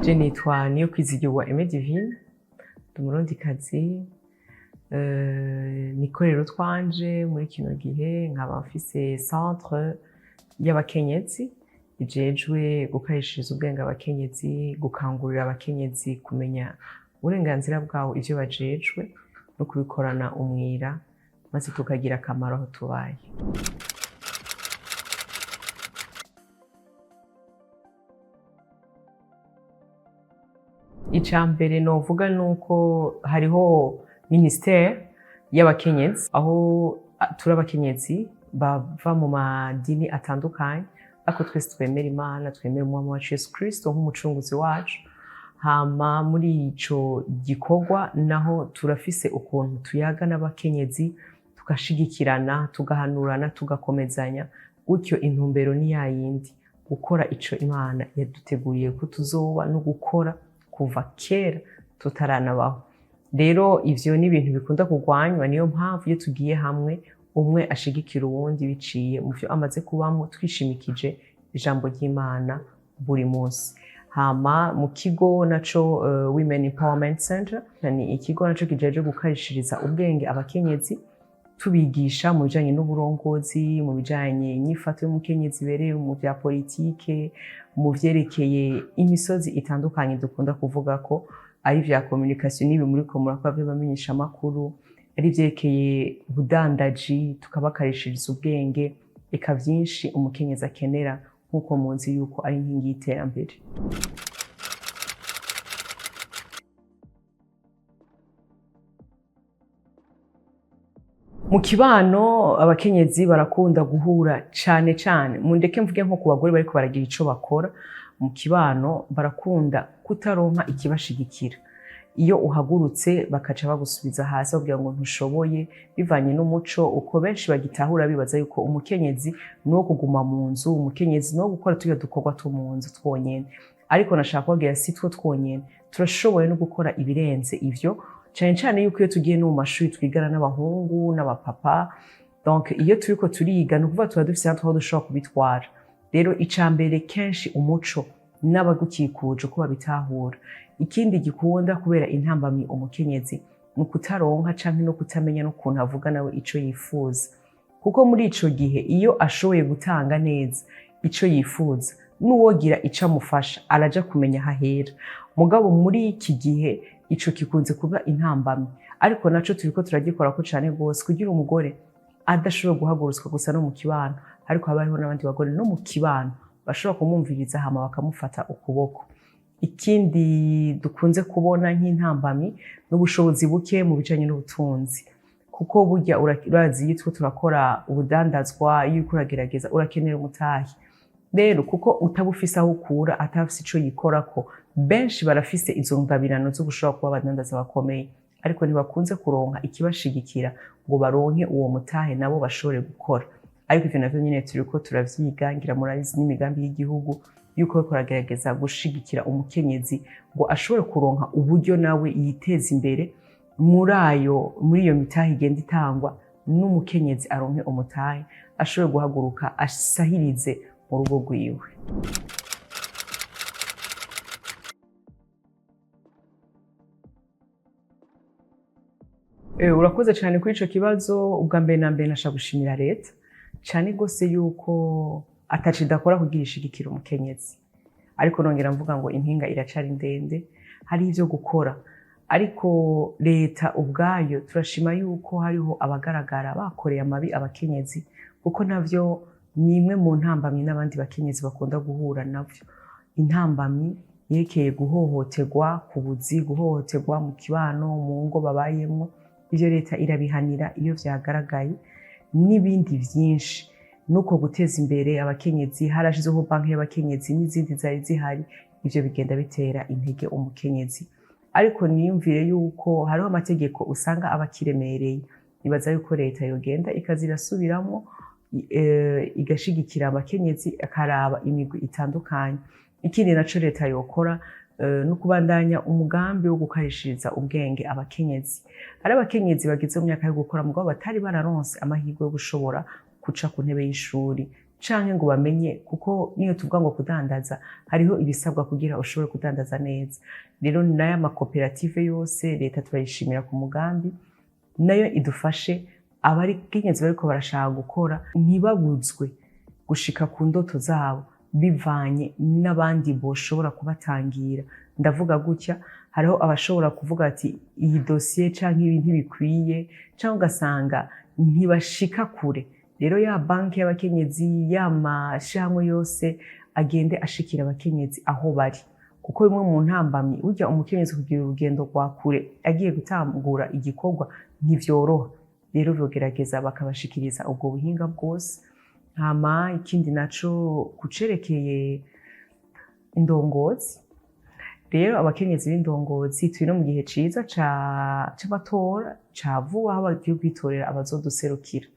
Je nitwa Niyokwizigirwa Aime Divine, ndi umurundikazi, nikorera utwanje muri kino gihe, nkaba mfise centre y'abakenyezi ijejwe gukarishiriza ubwenge abakenyezi, gukangurira abakenyezi kumenya uburenganzira bwabo, ivyo bajejwe no kubikorana umwira, maze tukagira akamaro aho tubaye. Icambere novuga nuko hariho ministere y'abakenyezi, aho turi abakenyezi bava mu madini atandukanye, ariko twese twemera Imana, twemera umwami wacu Yesu Kristo nk'umucunguzi wacu. Hama muri ico gikorwa naho turafise ukuntu tuyaga n'abakenyezi, tugashigikirana, tugahanurana, tugakomezanya, gutyo intumbero ni yayindi, gukora ico Imana yaduteguriye ko tuzoba no gukora kuva kera tutaranabaho. Rero ivyo ni ibintu bikunda kugwanywa, niyo mpamvu iyo tugiye hamwe umwe ashigikira uwundi biciye mu vyo amaze kubamwo, twishimikije ijambo ry'Imana buri munsi. Hama mu kigo naco Women Empowerment Center, ni ikigo naco kijeje gukarishiriza ubwenge abakenyezi, tubigisha mu bijanye n'uburongozi, mu bijanye inyifato y'umukenyezi ibereye, mu vya politike, mu vyerekeye imisozi itandukanye dukunda kuvuga ko ari vya communication, n'ibi muriko murakora vy'abamenyesha makuru, ari vyerekeye ubudandaji, tukabakarishiriza ubwenge, eka vyinshi umukenyezi akenera, nkuko muzi yuko ari inkingi y'iterambere. Mu kibano abakenyezi barakunda guhura cane cane, mundeke mvuge nko ku bagore bariko baragira ico bakora, mu kibano barakunda kutaronka ikibashigikira. Iyo uhagurutse bakaca bagusubiza hasi kugira ngo ntushoboye, bivanye n'umuco uko benshi bagitahura, bibaza yuko umukenyezi nuwo kuguma mu nzu, umukenyezi nuwo gukora tuyo dukorwa two mu nzu twonyene. Ariko nashaka kubabwira si two twonyene, turashoboye no gukora ibirenze ivyo, cane cane yuko iyo tugiye no mu mashuri twigana n'abahungu n'abapapa. Donc iyo turiko turiga nukuvuga tuba dufise aho dushobora kubitwara. Rero icambere kenshi umuco n'abagukikuje uko babitahura. Ikindi gikunda kubera intambamyi umukenyezi mu kutaronka canke no kutamenya n'ukuntu avuga nawe ico yifuza, kuko muri ico gihe iyo ashoboye gutanga neza ico yifuza, n'uwogira ico amufasha araja kumenya hahera. Mugabo muri iki gihe ico kikunze kuba intambamyi, ariko naco turiko turagikorako cane gose, kugira umugore adashoboye guhagurutswa gusa no mu kibano, ariko haba hariho n'abandi bagore no mu kibano bashobora kumwumviriza hama bakamufata ukuboko. Ikindi dukunze kubona nk'intambamyi n'ubushobozi buke mu bijanye n'ubutunzi, kuko burya urazi iyo turiko turakora ubudandazwa, iyo uriko uragerageza urakenera umutahe. Rero kuko utabufise aho ukura, atafise ico yikorako, benshi barafise izo ngabirano zo gushobora kuba abadandaza bakomeye, ariko ntibakunze kuronka ikibashigikira ngo baronke uwo mutahe nabo bashobore gukora. Ariko ivyo navyo nyene turiko turavyiga, ngira murabizi n'imigambi y'igihugu yuko bariko baragerageza gushigikira umukenyezi ngo ashobore kuronka uburyo nawe yiteza imbere muri iyo mitahe igenda itangwa, n'umukenyezi aronke umutahe ashobore guhaguruka asahirize mu rugo rwiwe. Urakoze cane kuri ico kibazo. Ubwa mbere na mbere nashaka gushimira leta cane gose yuko ataco idakora kugira ishigikira umukenyezi, ariko nongera mvuga ngo impinga iracari ndende, hari ivyo gukora. Ariko leta ubwayo turashima yuko hariho abagaragara bakoreye amabi abakenyezi, kuko navyo ni imwe mu ntambamyi n'abandi bakenyezi bakunda guhura navyo. Intambamyi yerekeye guhohoterwa ku buzi, guhohoterwa mu kibano, mu ngo babayemwo, ivyo leta irabihanira iyo vyagaragaye, n'ibindi vyinshi. Nuko guteza imbere abakenyezi, harashizeho banki y'abakenyezi n'izindi zari zihari, ivyo bigenda bitera intege umukenyezi. Ariko niyumvire yuko hariho amategeko usanga abakiremereye, nibaza yuko leta yogenda ikazirasubiramwo, igashigikira abakenyezi, akaraba imigwi itandukanye. Ikindi naco leta yokora no kubandanya umugambi wo gukarishiriza ubwenge abakenyezi. Hari abakenyezi bageze mu myaka yo gukora mugabo batari bararonse amahirwe yo gushobora kuca ku ntebe y'ishuri canke ngo bamenye, kuko niyo tuvuga ngo kudandaza hariho ibisabwa kugira ushobore kudandaza neza. Rero n'aya makoperative yose leta turayishimira ku mugambi, nayo idufashe abakenyezi bariko barashaka gukora ntibabuzwe gushika ku ndoto zabo bivanye n'abandi boshobora kubatangira. Ndavuga gutya, hariho abashobora kuvuga ati iyi dosiye canke ibi ntibikwiye, canke ugasanga ntibashika kure. Rero ya banki y'abakenyezi, ya mashirahamwe yose agende ashikira abakenyezi aho bari, kuko bimwe mu ntambamyi burya umukenyezi kugira urugendo rwa kure agiye gutangura igikorwa ntivyoroha. Rero bogerageza bakabashikiriza ubwo buhinga bwose. Hama ikindi naco kucerekeye indongozi, rero abakenyezi b'indongozi turi no mu gihe ciza c'amatora ca vuba, aho bagiye kwitorera abazoduserukira.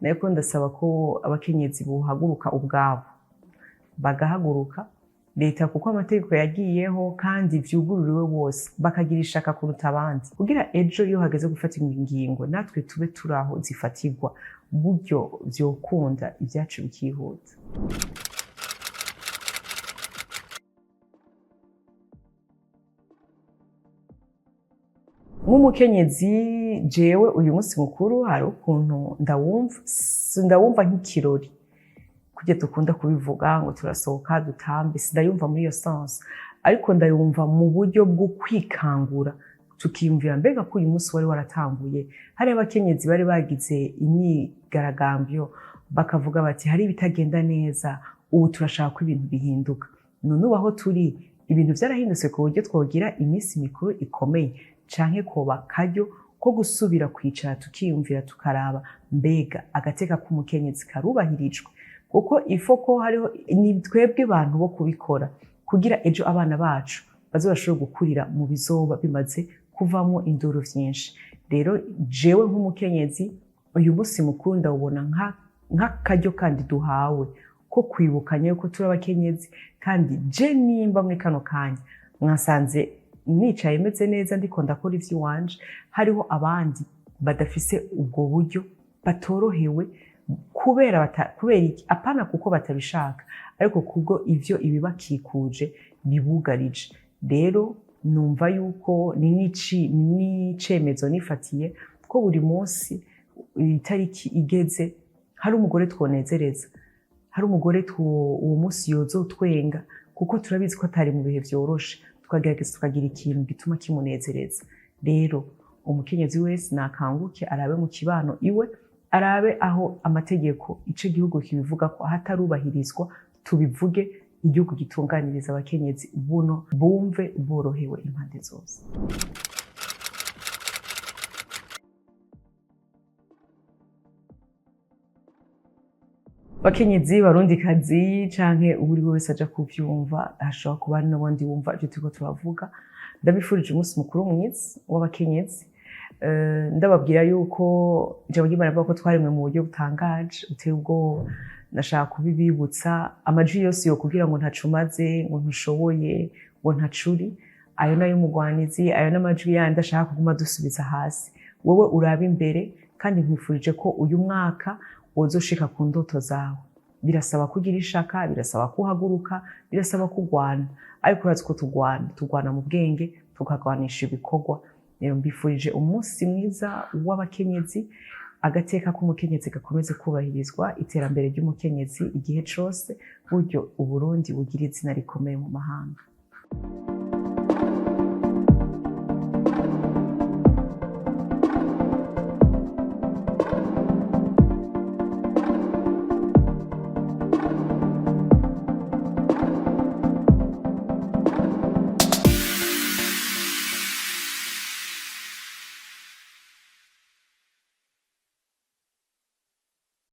Nariko ndasaba ko abakenyezi bohaguruka ubwabo, bagahaguruka leta, kuko amategeko yagiyeho kandi vyugururiwe bose, bakagira ishaka kuruta abandi, kugira ejo iyo hageze gufata ingingo natwe tube turaho zifatirwa, buryo vyokunda ivyacu bikihuta. Nk'umukenyezi jewe uyu munsi mukuru hari ukuntu ndawumva nk'ikirori, kurya dukunda kubivuga ngo turasohoka dutambe, sindayumva muri iyo sense, ariko ndayumva mu buryo bwo kwikangura, tukiyumvira mbega ko uyu munsi wari waratanguye. Hari abakenyezi bari bagize imyigaragambyo bakavuga bati hari ibitagenda neza, ubu turashaka ko ibintu bihinduka. None ubu aho turi ibintu vyarahindutse ku buryo twogira iminsi mikuru ikomeye, canke koba karyo ko gusubira kwicara tukiyumvira tukaraba mbega agateka k'umukenyezi karubahirijwe, kuko ifoko hariho ni twebwe bantu bo kubikora, kugira ejo abana bacu bazobashobora gukurira mu bizoba bimaze kuvamo induru vyinshi. Rero jewe nk'umukenyezi uyu munsi mukuru ndawubona nk'akaryo kandi duhawe ko kwibukanya yuko turi abakenyezi, kandi je nimba muri kano kanya mwasanze nicaye meze neza ndiko ndakora ivy'iwanje, hariho abandi badafise ubwo buryo, batorohewe kubera iki? Apana kuko batabishaka, ariko kubwo ivyo ibibakikuje bibugarije. Rero numva yuko n'icemezo nifatiye ko buri munsi itariki igeze hari umugore twonezereza, hari umugore uwo munsi yozotwenga, kuko turabizi ko atari mu bihe vyoroshe, tukagerageza tukagira ikintu gituma kimunezereza. Rero umukenyezi wese nakanguke arabe mu kibano iwe, arabe aho amategeko ico gihugu kibivuga ko hatarubahirizwa, tubivuge, igihugu gitunganiriza abakenyezi buno bumve borohewe impande zose. Bakenyezi barundikazi canke uri wese aja kuvyumva, hashobora kuba hari n'abandi bumva ivyo turiko turavuga, ndabifurije umunsi mukuru mwiza w'abakenyezi. Ndababwira yuko ijambo ry'Imana rivuga ko twaremwe mu buryo butangaje buteye ubwoba. Nashaka kubibibutsa, amajwi yose yokugira ngo ntacumaze, ngo ntushoboye, ngo ntacuri, ayo nayo umugwanizi, ayo n'amajwi yandi ashaka kuguma dusubiza hasi. Wowe urabe imbere, kandi nkwifurije ko uyu mwaka wozoshika ku ndoto zawe. Birasaba kugira ishaka, birasaba kuhaguruka, birasaba kugwana, ariko urazi ko tugwana mu bwenge, tukagwanisha ibikorwa. Rero mbifurije umunsi mwiza w'abakenyezi, agateka k'umukenyezi gakomeze kubahirizwa, iterambere ry'umukenyezi igihe cose, buryo Uburundi bugira izina rikomeye mu mahanga.